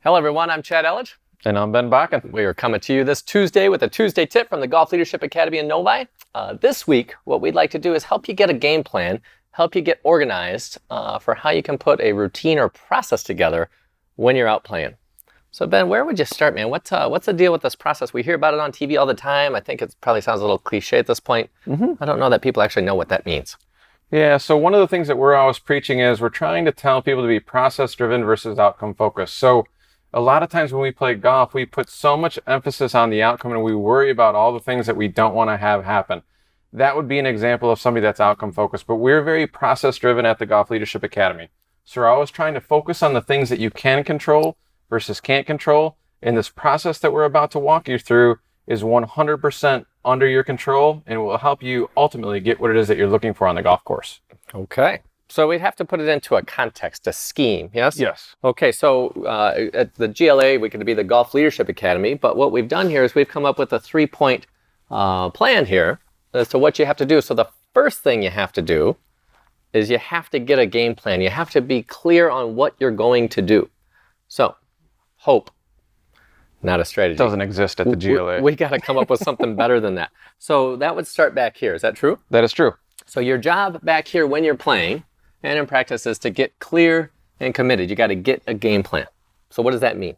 Hello everyone, I'm Chad Elledge. And I'm Ben Bockin. We are coming to you this Tuesday with a Tuesday tip from the Golf Leadership Academy in Novi. This week, what we'd like to do is help you get a game plan, help you get organized for how you can put a routine or process together when you're out playing. So Ben, where would you start, man? What's the deal with this process? We hear about it on TV all the time. I think it probably sounds a little cliche at this point. I don't know that people actually know what that means. Yeah, so one of the things that we're always preaching is we're trying to tell people to be process-driven versus outcome-focused. So a lot of times when we play golf, we put so much emphasis on the outcome and we worry about all the things that we don't want to have happen. That would be an example of somebody that's outcome-focused, but we're very process-driven at the Golf Leadership Academy. So we're always trying to focus on the things that you can control versus can't control, and this process that we're about to walk you through is 100% under your control and will help you ultimately get what it is that you're looking for on the golf course. Okay. So we'd have to put it into a context, a scheme, yes? Yes. Okay, so at the GLA, we could be the Golf Leadership Academy, but what we've done here is we've come up with a 3-point plan here as to what you have to do. So the first thing you have to do is you have to get a game plan. You have to be clear on what you're going to do. So, hope, not a strategy. Doesn't exist at the GLA. We got to come up with something better than that. So that would start back here. Is that true? That is true. So your job back here when you're playing and in practice is to get clear and committed. You got to get a game plan. So what does that mean?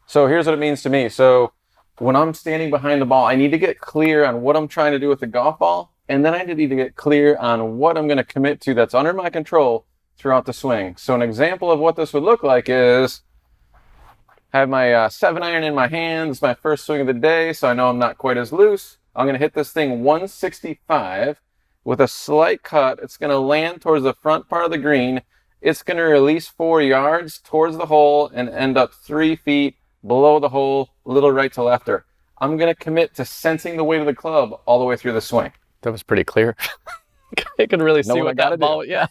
So here's what it means to me. So when I'm standing behind the ball, I need to get clear on what I'm trying to do with the golf ball. And then I need to get clear on what I'm going to commit to that's under my control throughout the swing. So an example of what this would look like is I have my 7-iron in my hand. It's my first swing of the day, so I know I'm not quite as loose. I'm going to hit this thing 165 with a slight cut. It's going to land towards the front part of the green. It's going to release 4 yards towards the hole and end up 3 feet below the hole, a little right to lefter. I'm going to commit to sensing the weight of the club all the way through the swing. That was pretty clear. I could really see what that ball. Yeah.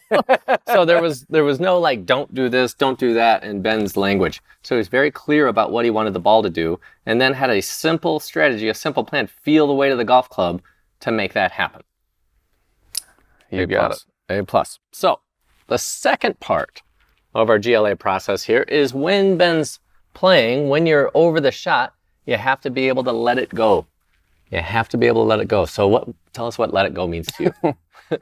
So there was no like, don't do this, don't do that in Ben's language. So he was very clear about what he wanted the ball to do, and then had a simple strategy, a simple plan. Feel the weight of the golf club to make that happen. You got it. A+. So the second part of our GLA process here is when Ben's playing, when you're over the shot, you have to be able to let it go. You have to be able to let it go. So tell us what let it go means to you.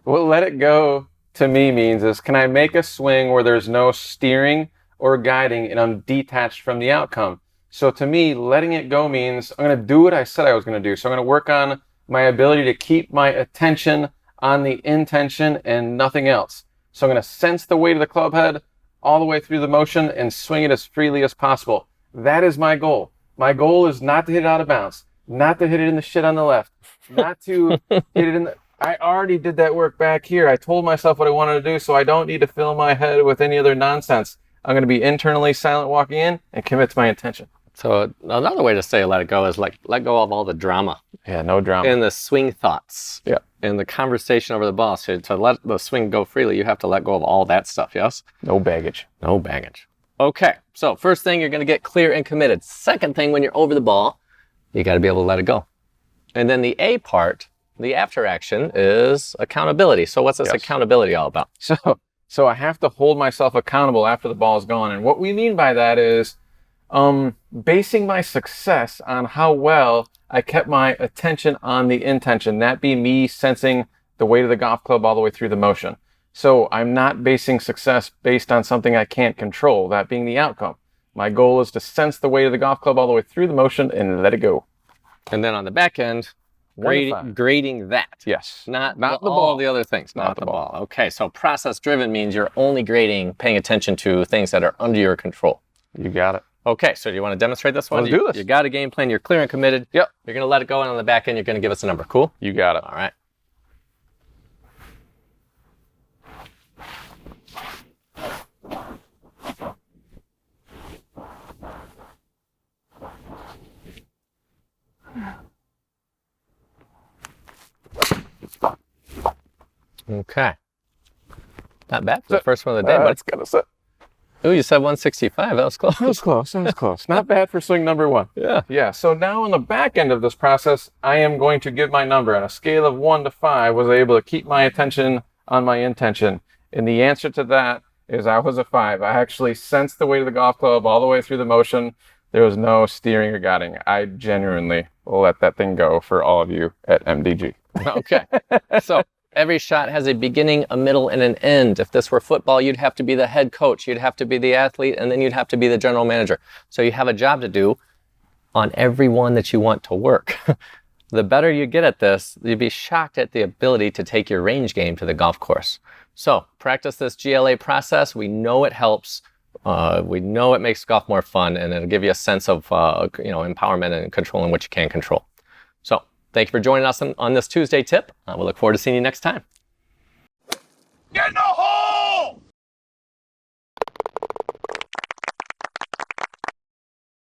What let it go to me means is, can I make a swing where there's no steering or guiding and I'm detached from the outcome? So to me, letting it go means I'm going to do what I said I was going to do. So I'm going to work on my ability to keep my attention on the intention and nothing else. So I'm going to sense the weight of the club head all the way through the motion and swing it as freely as possible. That is my goal. My goal is not to hit it out of bounds, not to hit it in the shit on the left, not to hit it in the... I already did that work back here. I told myself what I wanted to do, so I don't need to fill my head with any other nonsense. I'm going to be internally silent walking in and commit to my intention. So another way to say let it go is like let go of all the drama. Yeah, no drama. And the swing thoughts. Yeah. And the conversation over the ball. So to let the swing go freely, you have to let go of all that stuff, yes? No baggage. No baggage. Okay, so first thing, you're going to get clear and committed. Second thing, when you're over the ball, you got to be able to let it go. And then the A part, the after action, is accountability. So what's this accountability all about? So I have to hold myself accountable after the ball is gone. And what we mean by that is basing my success on how well I kept my attention on the intention. That be me sensing the weight of the golf club all the way through the motion. So I'm not basing success based on something I can't control, that being the outcome. My goal is to sense the weight of the golf club all the way through the motion and let it go. And then on the back end, grading that. Yes. Not the ball. All the other things. Not the ball. Okay, so process-driven means you're only grading, paying attention to things that are under your control. You got it. Okay, so do you want to demonstrate this one? Let's do this. You got a game plan. You're clear and committed. Yep. You're going to let it go, and on the back end, you're going to give us a number. Cool? You got it. All right. Okay. Not bad for the first one of the day, but it's gonna sit. Oh, you said 165. That was close. That was close. Not bad for swing number one. Yeah. So now on the back end of this process, I am going to give my number. On a scale of 1 to 5, was I able to keep my attention on my intention? And the answer to that is I was a 5. I actually sensed the weight of the golf club all the way through the motion. There was no steering or guiding. I genuinely will let that thing go for all of you at MDG. Okay. So every shot has a beginning, a middle, and an end. If this were football, you'd have to be the head coach, you'd have to be the athlete, and then you'd have to be the general manager. So you have a job to do on every one that you want to work. The better you get at this, you'd be shocked at the ability to take your range game to the golf course. So practice this GLA process. We know it helps. We know it makes golf more fun, and it'll give you a sense of empowerment and controlling what you can control. So thank you for joining us on this Tuesday tip. We'll look forward to seeing you next time. Get no!